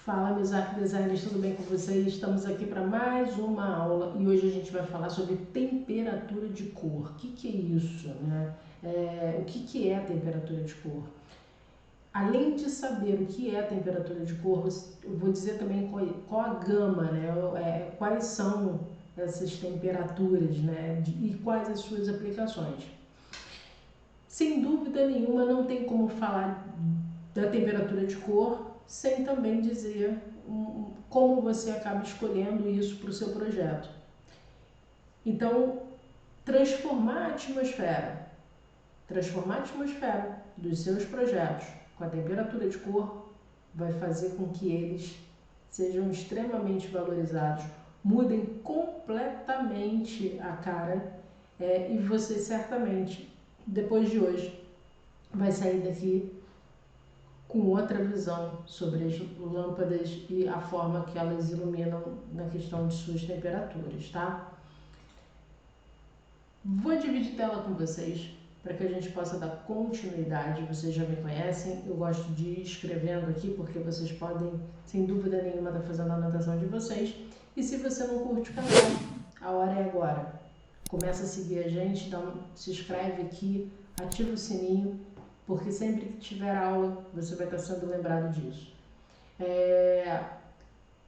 Fala, meus arquidesigners, tudo bem com vocês? Estamos aqui para mais uma aula e hoje a gente vai falar sobre temperatura de cor. O que é isso, né? O que é a temperatura de cor? Além de saber o que é a temperatura de cor, eu vou dizer também qual a gama, né? Quais são essas temperaturas, né? E quais as suas aplicações. Sem dúvida nenhuma, não tem como falar da temperatura de cor sem também dizer como você acaba escolhendo isso para o seu projeto. Então, transformar a atmosfera dos seus projetos com a temperatura de cor vai fazer com que eles sejam extremamente valorizados, mudem completamente a cara e você certamente, depois de hoje, vai sair daqui com outra visão sobre as lâmpadas e a forma que elas iluminam na questão de suas temperaturas, tá? Vou dividir tela com vocês para que a gente possa dar continuidade. Vocês já me conhecem, eu gosto de ir escrevendo aqui porque vocês podem, sem dúvida nenhuma, estar fazendo a anotação de vocês. E se você não curte o canal, a hora é agora. Começa a seguir a gente, se inscreve aqui, ativa o sininho, porque sempre que tiver aula, você vai estar sendo lembrado disso.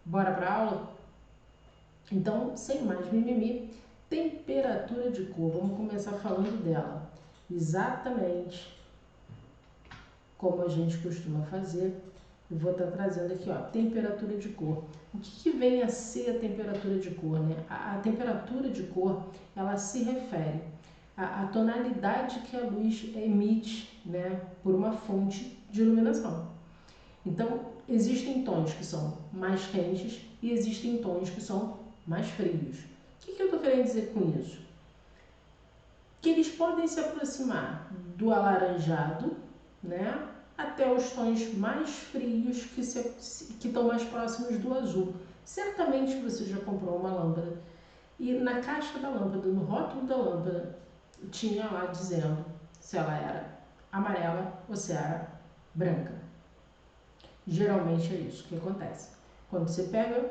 Bora para a aula? Então, sem mais mimimi, temperatura de cor. Vamos começar falando dela. Exatamente como a gente costuma fazer. Eu vou estar trazendo aqui, ó, temperatura de cor. O que vem a ser a temperatura de cor, né? A temperatura de cor, ela se refere à tonalidade que a luz emite, né, por uma fonte de iluminação. Então, existem tons que são mais quentes e existem tons que são mais frios. O que eu estou querendo dizer com isso? Que eles podem se aproximar do alaranjado, né, até os tons mais frios que estão mais próximos do azul. Certamente você já comprou uma lâmpada e na caixa da lâmpada, no rótulo da lâmpada, tinha lá dizendo se ela era amarela ou se era branca. Geralmente é isso que acontece. Quando você pega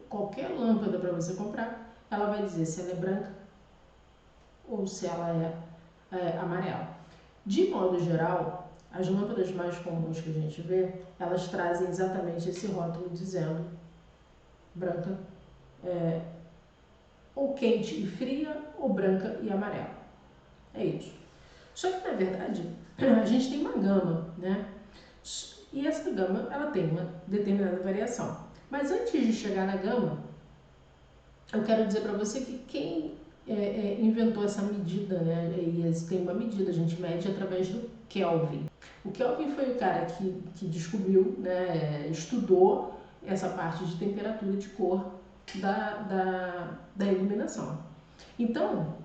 qualquer lâmpada para você comprar, ela vai dizer se ela é branca ou se ela é amarela. De modo geral, as lâmpadas mais comuns que a gente vê, elas trazem exatamente esse rótulo dizendo branca, ou quente e fria, ou branca e amarela. É isso. Só que, na verdade, a gente tem uma gama, né? E essa gama, ela tem uma determinada variação. Mas antes de chegar na gama, eu quero dizer para você que quem inventou essa medida, né? E tem uma medida, a gente mede através do Kelvin. O Kelvin foi o cara que descobriu, né, estudou essa parte de temperatura de cor da iluminação. Então,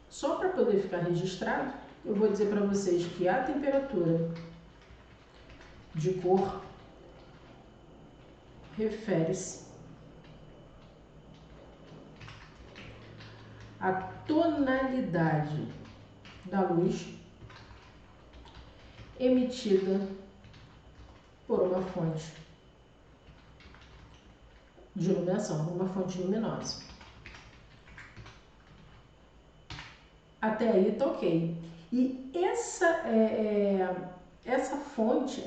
só para poder ficar registrado, eu vou dizer para vocês que a temperatura de cor refere-se à tonalidade da luz emitida por uma fonte de iluminação, uma fonte luminosa. Até aí tá ok. E essa fonte,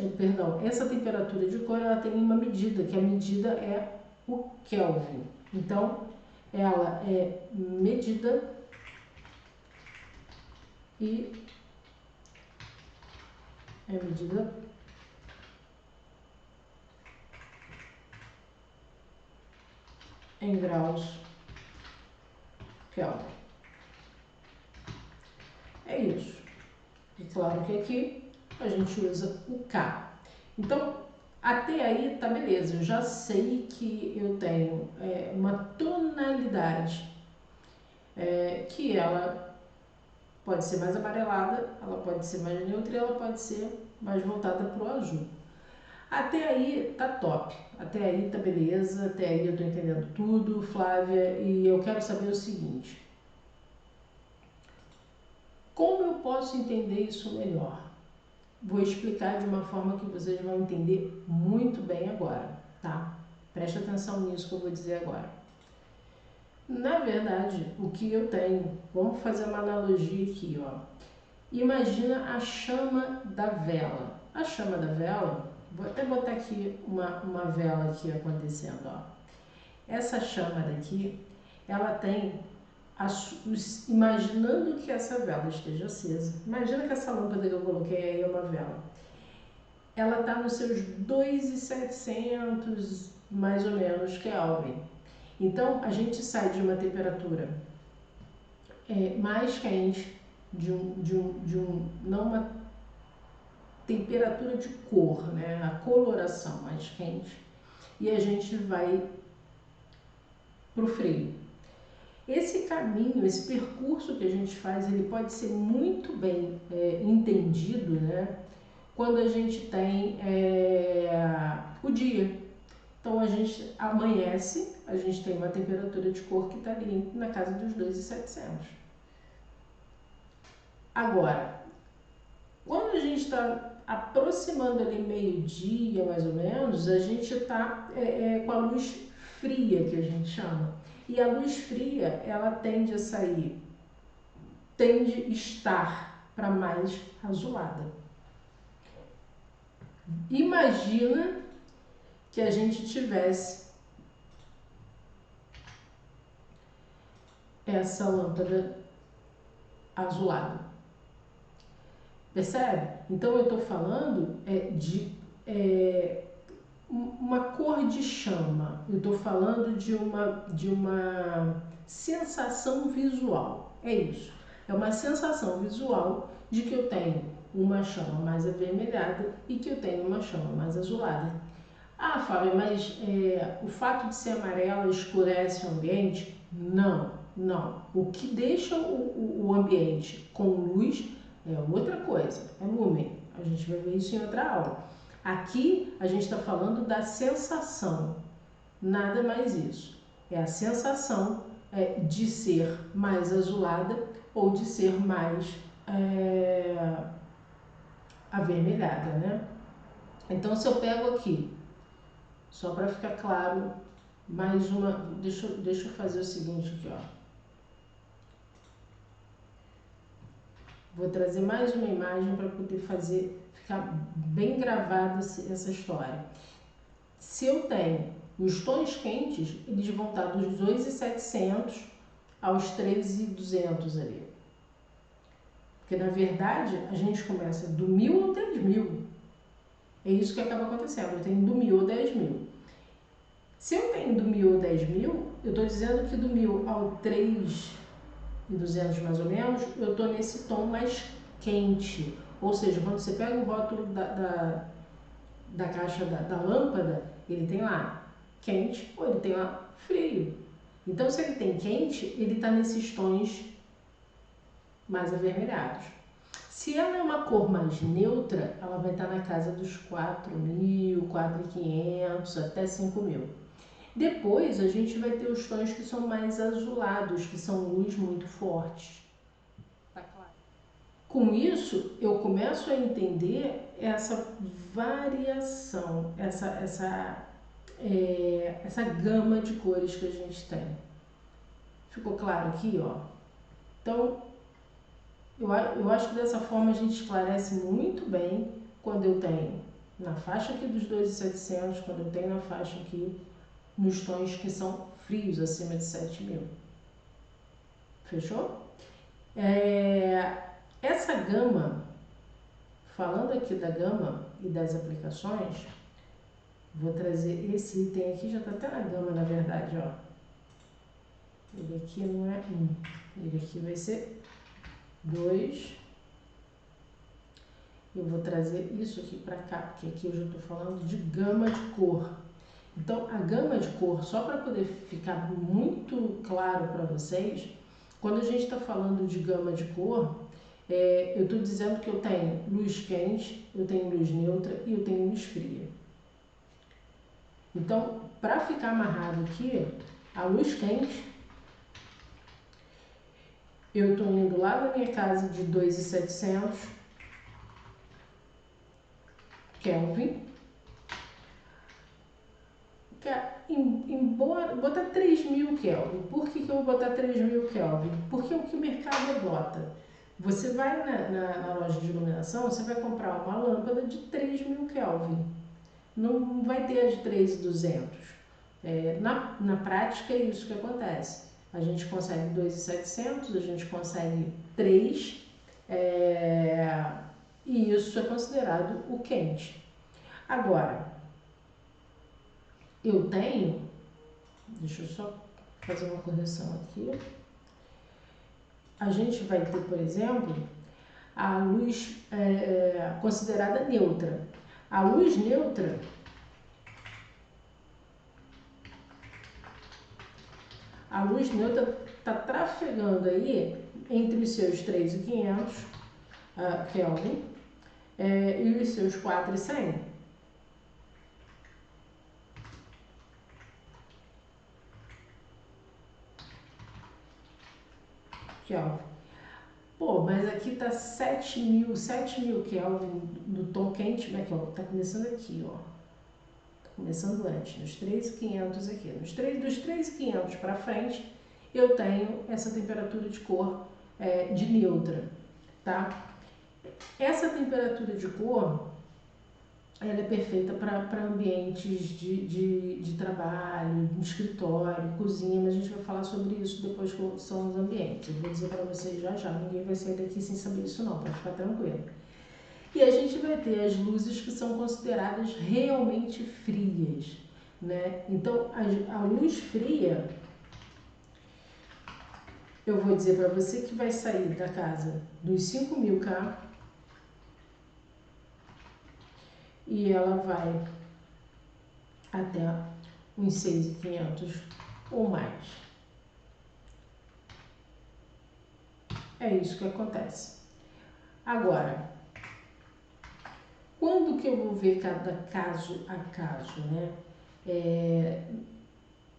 essa temperatura de cor, ela tem uma medida, que a medida é o Kelvin. Então, ela é medida e é medida em graus Kelvin. É isso. E claro que aqui a gente usa o K. Então, até aí tá beleza. Eu já sei que eu tenho uma tonalidade que ela pode ser mais amarelada, ela pode ser mais neutra e ela pode ser mais voltada para o azul. Até aí tá top, até aí tá beleza, até aí eu tô entendendo tudo, Flávia, e eu quero saber o seguinte: como eu posso entender isso melhor? vou explicar de uma forma que vocês vão entender muito bem agora, tá? Preste atenção nisso que eu vou dizer agora. Na verdade, o que eu tenho, vamos fazer uma analogia aqui, ó. Imagina a chama da vela. A chama da vela, vou até botar aqui uma vela aqui acontecendo, ó. Essa chama daqui, ela tem, imaginando que essa vela esteja acesa, imagina que essa lâmpada que eu coloquei aí é uma vela. Ela está nos seus 2.700, mais ou menos, Kelvin. Então, a gente sai de uma temperatura mais quente, não uma temperatura de cor, né? A coloração mais quente, e a gente vai para o frio. Esse caminho, esse percurso que a gente faz, ele pode ser muito bem entendido, né? Quando a gente tem o dia. Então, a gente amanhece, a gente tem uma temperatura de cor que está ali na casa dos 2.700. Agora, quando a gente está aproximando ali meio-dia, mais ou menos, a gente está com a luz fria, que a gente chama. E a luz fria, ela tende a estar para mais azulada. Imagina que a gente tivesse essa lâmpada azulada. Percebe? Então eu estou falando de uma cor de chama. Eu estou falando de uma sensação visual. É isso. É uma sensação visual de que eu tenho uma chama mais avermelhada e que eu tenho uma chama mais azulada. Ah, Fábio, mas o fato de ser amarela escurece o ambiente? Não, não. O que deixa o ambiente com luz é outra coisa, é lumen. A gente vai ver isso em outra aula. Aqui a gente está falando da sensação, nada mais isso. É a sensação de ser mais azulada ou de ser mais avermelhada, né? Então, se eu pego aqui, só para ficar claro, mais uma, deixa eu fazer o seguinte aqui, ó. Vou trazer mais uma imagem para poder ficar bem gravada essa história. Se eu tenho os tons quentes, eles vão estar dos 2.700 aos 3.200 ali. Porque, na verdade, a gente começa do 1.000 ao 3.000. É isso que acaba acontecendo. Eu tenho do 1.000 ao 10.000. Se eu tenho do 1.000 ao 10.000, eu estou dizendo que do 1.000 ao 3.200 mais ou menos, eu estou nesse tom mais quente. Ou seja, quando você pega o rótulo da caixa da lâmpada, ele tem lá quente ou ele tem lá frio. Então, se ele tem quente, ele está nesses tons mais avermelhados. Se ela é uma cor mais neutra, ela vai estar na casa dos 4.000, 4.500 até 5.000. Depois a gente vai ter os tons que são mais azulados, que são luz muito fortes. Tá claro? Com isso, eu começo a entender essa variação, essa gama de cores que a gente tem. Ficou claro aqui, ó? Então, eu acho que dessa forma a gente esclarece muito bem quando eu tenho na faixa aqui dos 2.700, quando eu tenho na faixa aqui nos tons que são frios, acima de 7.000. Fechou? Essa gama, falando aqui da gama e das aplicações, vou trazer esse item aqui, já está até na gama, na verdade, ó. Ele aqui não é 1, ele aqui vai ser 2. Eu vou trazer isso aqui para cá, porque aqui eu já estou falando de gama de cor. Então, a gama de cor, só para poder ficar muito claro para vocês, quando a gente está falando de gama de cor, eu estou dizendo que eu tenho luz quente, eu tenho luz neutra e eu tenho luz fria. Então, para ficar amarrado aqui, a luz quente, eu estou indo lá na minha casa de 2.700 Kelvin. Embora botar 3.000 Kelvin. Por que eu vou botar 3.000 Kelvin? Porque é o que o mercado bota. Você vai na loja de iluminação, você vai comprar uma lâmpada de 3.000 Kelvin. Não vai ter a de 3.200. Na prática é isso que acontece. A gente consegue 2.700, a gente consegue 3, e isso é considerado o quente. Agora, eu tenho, deixa eu só fazer uma correção aqui. A gente vai ter, por exemplo, a luz considerada neutra. A luz neutra está trafegando aí entre os seus 3.500 Kelvin e os seus 4.100. Kelvin. Pô, mas aqui tá 7.000 Kelvin no tom quente, mas aqui, ó, tá começando aqui, ó. Tá começando antes, nos 3.500 aqui. Dos 3.500 para frente, eu tenho essa temperatura de cor de neutra, tá? Essa temperatura de cor, ela é perfeita para ambientes de trabalho, de escritório, cozinha, mas a gente vai falar sobre isso depois que são os ambientes. Eu vou dizer para vocês já, ninguém vai sair daqui sem saber isso não, para ficar tranquilo. E a gente vai ter as luzes que são consideradas realmente frias, né? Então, a luz fria, eu vou dizer para você que vai sair da casa dos 5.000 K e ela vai até uns 6.500 ou mais. É isso que acontece. Agora, quando que eu vou ver cada caso a caso, né?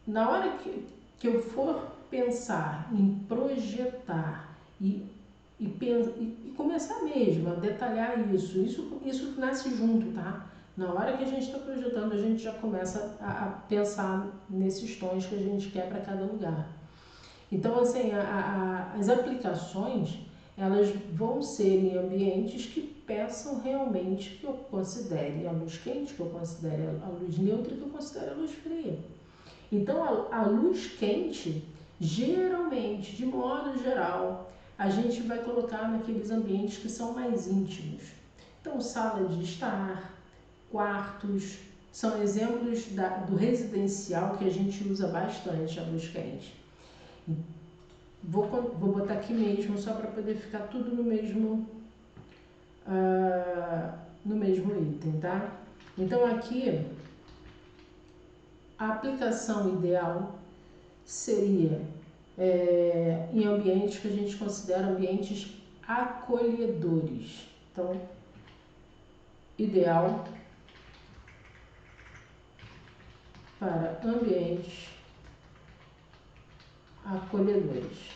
Na hora que eu for pensar em projetar e começar mesmo a detalhar isso nasce junto, tá? Na hora que a gente está projetando, a gente já começa a pensar nesses tons que a gente quer para cada lugar. Então, assim, as aplicações, elas vão ser em ambientes que peçam realmente que eu considere a luz quente, que eu considere a luz neutra, que eu considere a luz fria. Então, a luz quente, geralmente, de modo geral, a gente vai colocar naqueles ambientes que são mais íntimos. Então, sala de estar, quartos, são exemplos do residencial que a gente usa bastante a luz quente. Vou botar aqui mesmo, só para poder ficar tudo no mesmo item, tá? Então, aqui, a aplicação ideal seria em ambientes que a gente considera ambientes acolhedores. Então, ideal para ambientes acolhedores,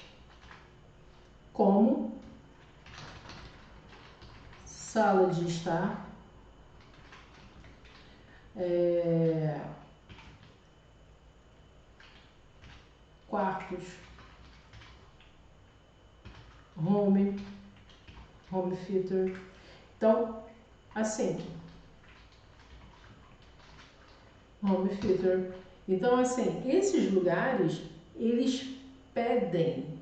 como sala de estar, quartos, home theater. Então, assim, home theater. Então, assim, esses lugares, eles pedem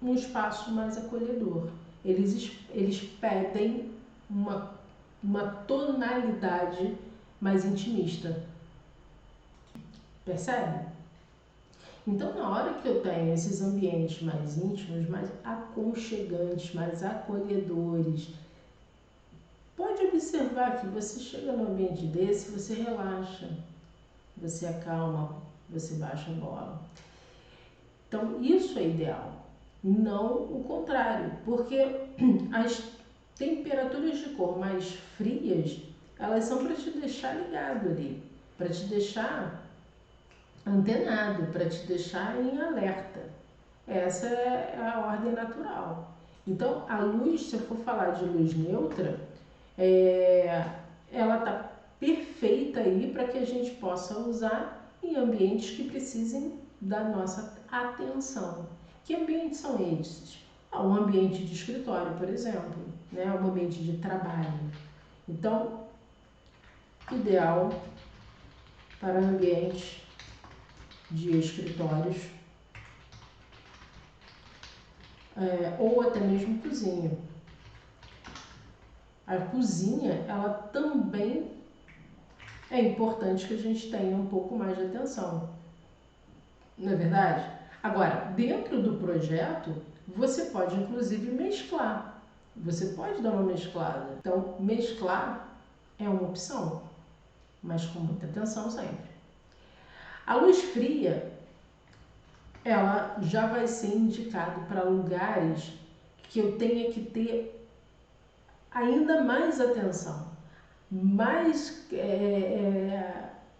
um espaço mais acolhedor. Eles pedem uma tonalidade mais intimista. Percebe? Então, na hora que eu tenho esses ambientes mais íntimos, mais aconchegantes, mais acolhedores, pode observar que você chega num ambiente desse, você relaxa, você acalma, você baixa a bola. Então, isso é ideal, não o contrário, porque as temperaturas de cor mais frias, elas são para te deixar ligado ali, para te deixar antenado, para te deixar em alerta. Essa é a ordem natural. Então, a luz, se eu for falar de luz neutra, ela está perfeita aí para que a gente possa usar em ambientes que precisem da nossa atenção. Que ambientes são esses? Um ambiente de escritório, por exemplo, né? Um ambiente de trabalho. Então, ideal para ambientes de escritórios, ou até mesmo cozinha. A cozinha, ela também é importante que a gente tenha um pouco mais de atenção, não é verdade? Agora, dentro do projeto, você pode inclusive mesclar, você pode dar uma mesclada. Então, mesclar é uma opção, mas com muita atenção sempre. A luz fria, ela já vai ser indicado para lugares que eu tenha que ter ainda mais atenção, mais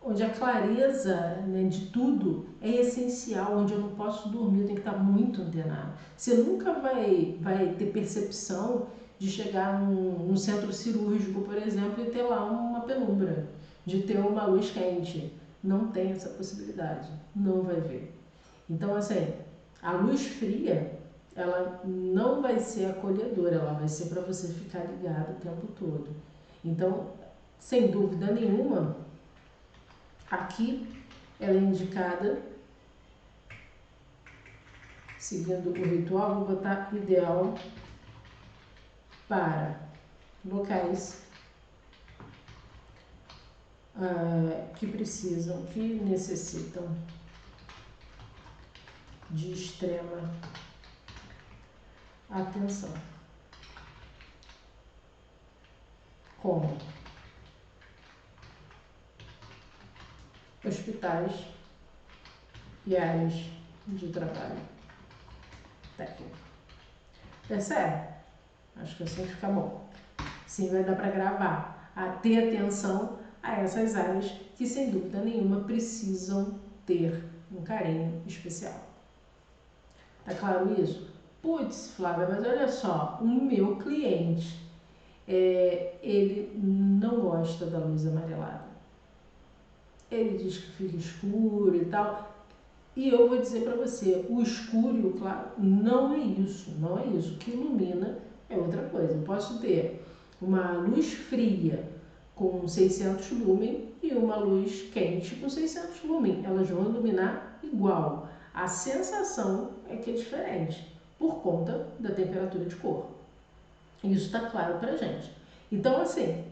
onde a clareza, né, de tudo é essencial, onde eu não posso dormir, eu tenho que estar muito antenado. Você nunca vai ter percepção de chegar num centro cirúrgico, por exemplo, e ter lá uma penumbra, de ter uma luz quente. Não tem essa possibilidade, não vai ver. Então, assim, a luz fria, ela não vai ser acolhedora, ela vai ser para você ficar ligado o tempo todo. Então, sem dúvida nenhuma, aqui ela é indicada, seguindo o ritual, vou botar ideal para locais que precisam, que necessitam de extrema atenção. Como hospitais e áreas de trabalho técnico. Percebe? Acho que assim fica bom. Sim, vai dar para gravar. A ter atenção a essas áreas que, sem dúvida nenhuma, precisam ter um carinho especial. Tá claro isso? Putz, Flávia, mas olha só, o meu cliente, ele não gosta da luz amarelada. Ele diz que fica escuro e tal. E eu vou dizer para você, o escuro e o claro não é isso, não é isso. O que ilumina é outra coisa. Eu posso ter uma luz fria com 600 lumen e uma luz quente com 600 lumen. Elas vão iluminar igual. A sensação é que é diferente, por conta da temperatura de cor. Isso está claro para gente. Então, assim,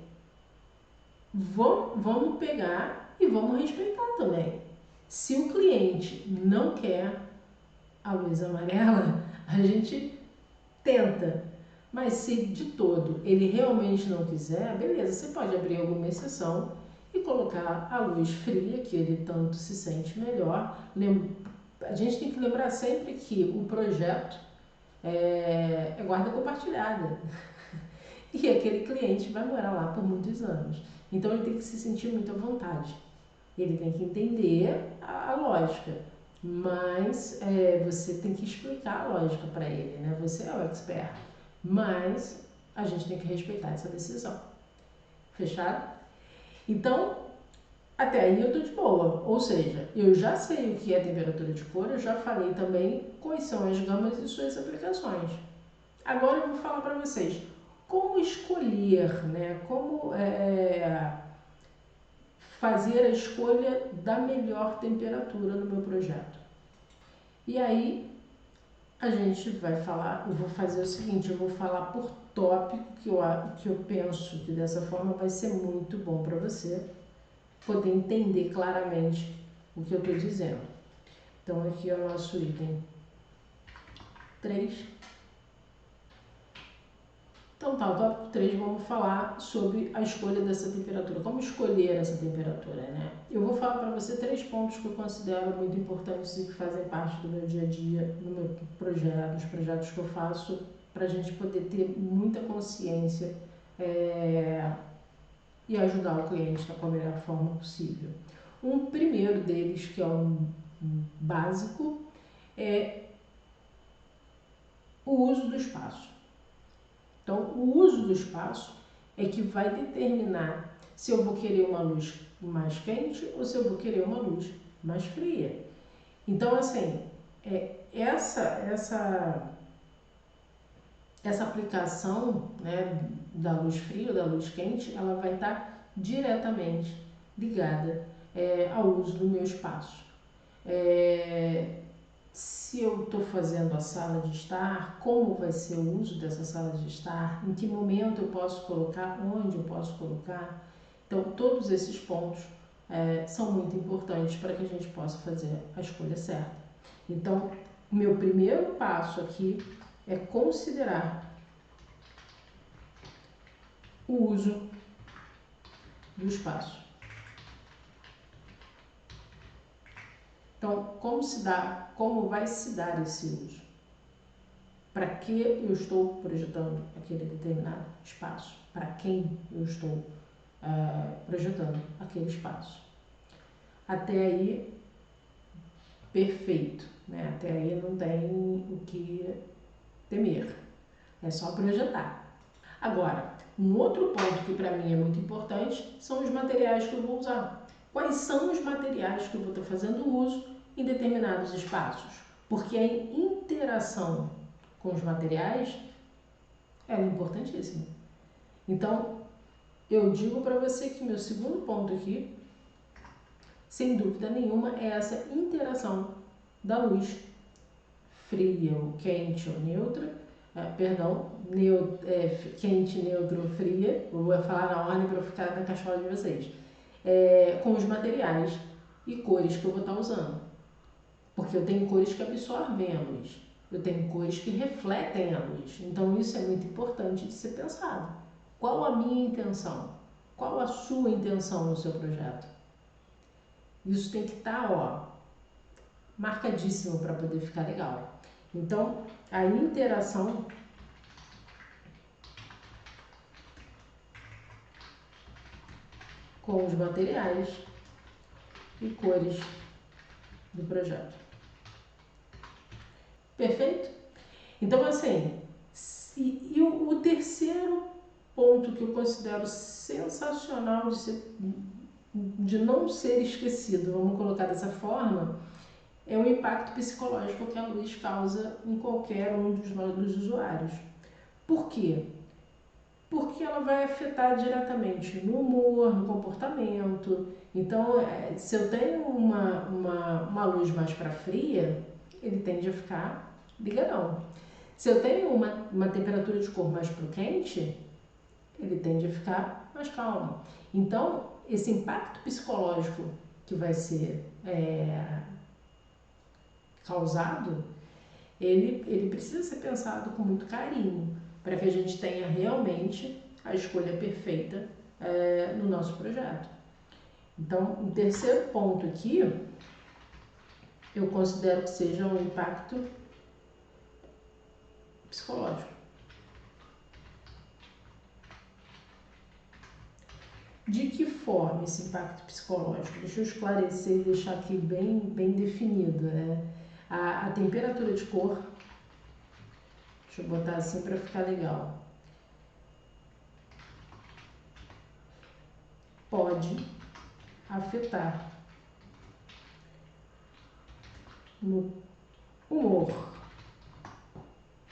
vamos pegar e vamos respeitar também. Se o cliente não quer a luz amarela, a gente tenta. Mas se de todo ele realmente não quiser, beleza, você pode abrir alguma exceção e colocar a luz fria, que ele tanto se sente melhor. A gente tem que lembrar sempre que o projeto é guarda compartilhada. E aquele cliente vai morar lá por muitos anos. Então ele tem que se sentir muito à vontade. Ele tem que entender a lógica, mas você tem que explicar a lógica para ele, né? Você é o expert, mas a gente tem que respeitar essa decisão. Fechado? Então, até aí eu tô de boa, ou seja, eu já sei o que é temperatura de cor, eu já falei também quais são as gamas e suas aplicações. Agora eu vou falar para vocês como escolher, né? Como fazer a escolha da melhor temperatura no meu projeto. E aí a gente vai falar, eu vou fazer o seguinte, eu vou falar por tópico que eu penso que dessa forma vai ser muito bom para você poder entender claramente o que eu estou dizendo. Então aqui é o nosso item 3. Então tá, o tópico 3 vamos falar sobre a escolha dessa temperatura, como escolher essa temperatura, né? Eu vou falar para você 3 pontos que eu considero muito importantes e que fazem parte do meu dia a dia, no meu projeto, nos projetos que eu faço, para a gente poder ter muita consciência e ajudar o cliente da melhor forma possível. Um primeiro deles, que é um básico, é o uso do espaço. Então, o uso do espaço é que vai determinar se eu vou querer uma luz mais quente ou se eu vou querer uma luz mais fria. Então, assim, essa aplicação, né, da luz fria ou da luz quente, ela vai estar diretamente ligada ao uso do meu espaço. Se eu estou fazendo a sala de estar, como vai ser o uso dessa sala de estar, em que momento eu posso colocar, onde eu posso colocar. Então, todos esses pontos são muito importantes para que a gente possa fazer a escolha certa. Então, o meu primeiro passo aqui é considerar o uso do espaço. Então, como vai se dar esse uso? Para que eu estou projetando aquele determinado espaço? Para quem eu estou projetando aquele espaço? Até aí, perfeito, né? Até aí não tem o que temer, é só projetar. Agora, um outro ponto que para mim é muito importante são os materiais que eu vou usar. Quais são os materiais que eu vou estar fazendo uso em determinados espaços? Porque a interação com os materiais é importantíssima. Então, eu digo para você que meu segundo ponto aqui, sem dúvida nenhuma, é essa interação da luz fria ou quente ou neutra, quente, neutro ou fria, eu vou falar na ordem para ficar na cachola de vocês, com os materiais e cores que eu vou estar usando. Porque eu tenho cores que absorvem a luz, eu tenho cores que refletem a luz, então isso é muito importante de ser pensado. Qual a minha intenção? Qual a sua intenção no seu projeto? Isso tem que estar, marcadíssimo para poder ficar legal. Então, a interação com os materiais e cores do projeto. Perfeito? Então, assim, o terceiro ponto que eu considero sensacional de não ser esquecido, vamos colocar dessa forma, é o impacto psicológico que a luz causa em qualquer um dos usuários. Por quê? Porque ela vai afetar diretamente no humor, no comportamento. Então, se eu tenho uma luz mais para fria, ele tende a ficar ligadão. Se eu tenho uma temperatura de cor mais para o quente, ele tende a ficar mais calmo. Então, esse impacto psicológico que vai ser causado, ele precisa ser pensado com muito carinho, para que a gente tenha realmente a escolha perfeita no nosso projeto. Então, o terceiro ponto aqui, eu considero que seja um impacto psicológico. De que forma esse impacto psicológico? Deixa eu esclarecer e deixar aqui bem definido, né? A temperatura de cor, deixa eu botar assim para ficar legal, pode afetar no humor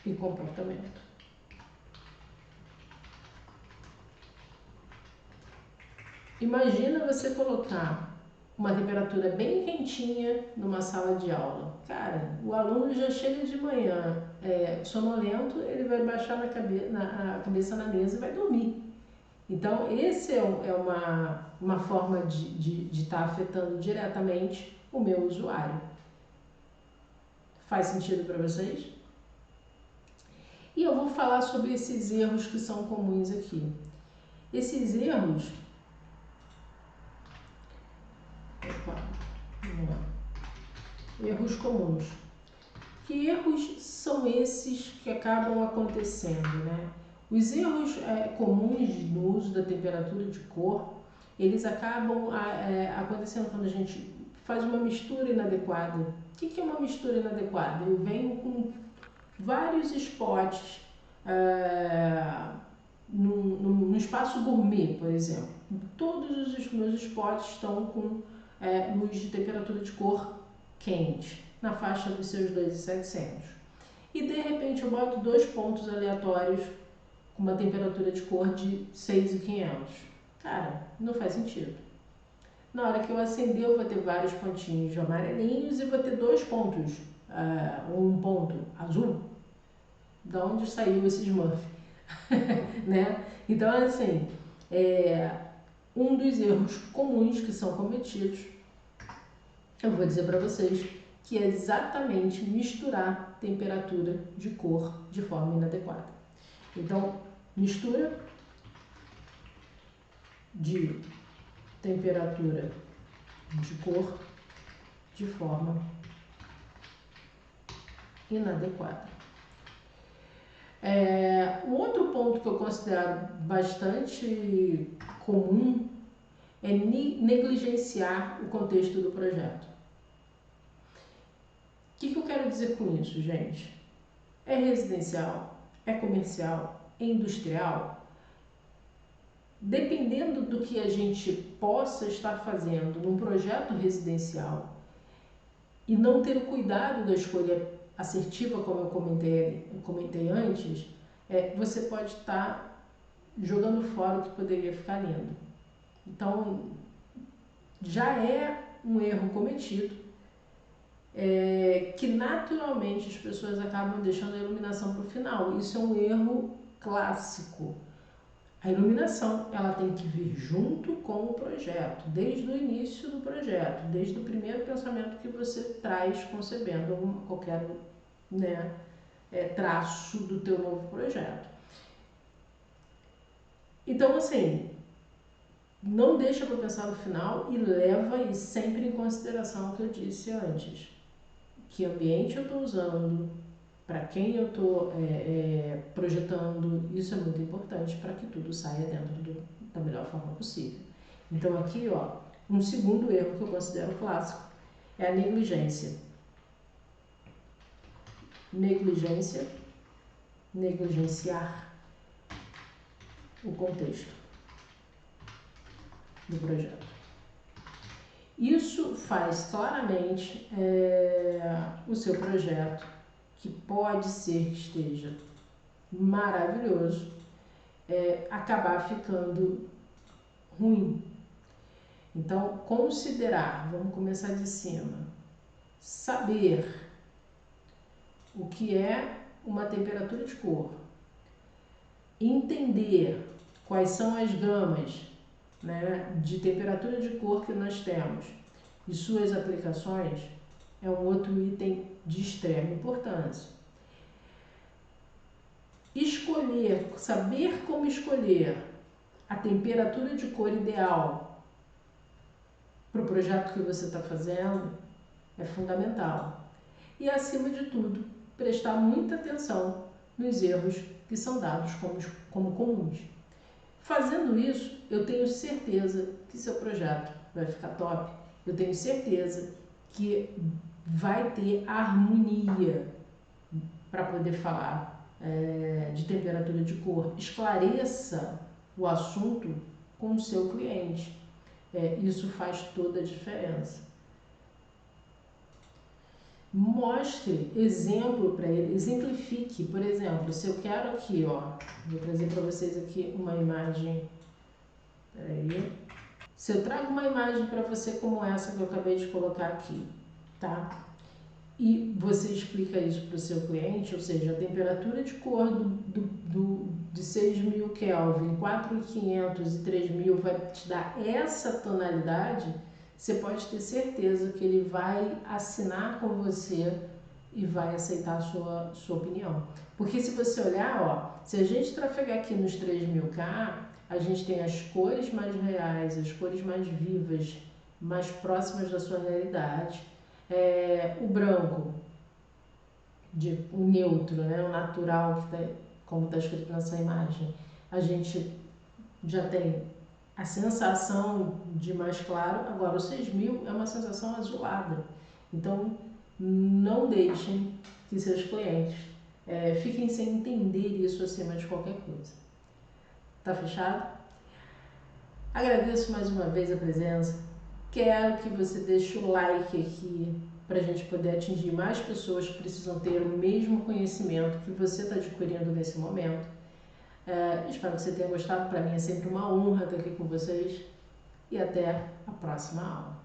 e comportamento. Imagina você colocar uma temperatura bem quentinha numa sala de aula. Cara, o aluno já chega de manhã sonolento, ele vai baixar a cabeça na mesa e vai dormir. Então, esse é uma forma de estar afetando diretamente o meu usuário. Faz sentido para vocês? E eu vou falar sobre esses erros que são comuns aqui. Esses erros... Vamos lá. Erros comuns. Que erros são esses que acabam acontecendo, né? Os erros comuns no uso da temperatura de cor, eles acabam acontecendo quando a gente faz uma mistura inadequada. O que é uma mistura inadequada? Eu venho com vários spots no espaço gourmet, por exemplo. Todos os meus spots estão com luz de temperatura de cor quente, na faixa dos seus 2.700. E de repente eu boto 2 pontos aleatórios com uma temperatura de cor de 6.500. Cara, não faz sentido. Na hora que eu acender, eu vou ter vários pontinhos amarelinhos e vou ter 2 pontos, ou um ponto azul. Da onde saiu esse Smurf? Né? Então, assim, um dos erros comuns que são cometidos, eu vou dizer para vocês, que é exatamente misturar temperatura de cor de forma inadequada. Então, mistura de temperatura de cor de forma inadequada. Um outro ponto que eu considero bastante comum é negligenciar o contexto do projeto. O que eu quero dizer com isso, gente? É residencial? É comercial? É industrial? Dependendo do que a gente possa estar fazendo num projeto residencial e não ter o cuidado da escolha assertiva, como eu comentei antes, você pode estar jogando fora o que poderia ficar lindo. Então, já é um erro cometido, que naturalmente as pessoas acabam deixando a iluminação para o final. Isso é um erro clássico. A iluminação, ela tem que vir junto com o projeto, desde o início do projeto, desde o primeiro pensamento que você traz concebendo qualquer traço do teu novo projeto. Então, assim, não deixa para pensar no final e leva aí sempre em consideração o que eu disse antes. Que ambiente eu estou usando, para quem eu estou projetando, isso é muito importante para que tudo saia dentro da melhor forma possível. Então aqui, ó, um segundo erro que eu considero clássico é a negligência. Negligenciar o contexto do projeto. Isso faz claramente o seu projeto, que pode ser que esteja maravilhoso, acabar ficando ruim. Então, considerar, vamos começar de cima, saber o que é uma temperatura de cor, entender quais são as gamas, né, de temperatura de cor que nós temos e suas aplicações, é um outro item de extrema importância. Saber como escolher a temperatura de cor ideal para o projeto que você está fazendo é fundamental. E, acima de tudo, prestar muita atenção nos erros que são dados como comuns. Fazendo isso, eu tenho certeza que seu projeto vai ficar top. Eu tenho certeza que vai ter harmonia para poder falar de temperatura de cor. Esclareça o assunto com o seu cliente. Isso faz toda a diferença. Mostre exemplo para ele, exemplifique. Por exemplo, se eu quero aqui, ó, vou trazer para vocês aqui uma imagem. Peraí. Se eu trago uma imagem para você como essa que eu acabei de colocar aqui, tá? E você explica isso para o seu cliente, ou seja, a temperatura de cor de 6.000 Kelvin, 4.500 e 3.000 vai te dar essa tonalidade, você pode ter certeza que ele vai assinar com você e vai aceitar a sua opinião. Porque se você olhar, ó, se a gente trafegar aqui nos 3.000K, a gente tem as cores mais reais, as cores mais vivas, mais próximas da sua realidade. O branco, o neutro, né, o natural, como está escrito nessa imagem, a gente já tem a sensação de mais claro. Agora o 6.000 é uma sensação azulada. Então não deixem que seus clientes fiquem sem entender isso acima de qualquer coisa. Tá fechado? Agradeço mais uma vez a presença. Quero que você deixe o like aqui para a gente poder atingir mais pessoas que precisam ter o mesmo conhecimento que você está adquirindo nesse momento. Espero que você tenha gostado. Para mim é sempre uma honra estar aqui com vocês. E até a próxima aula.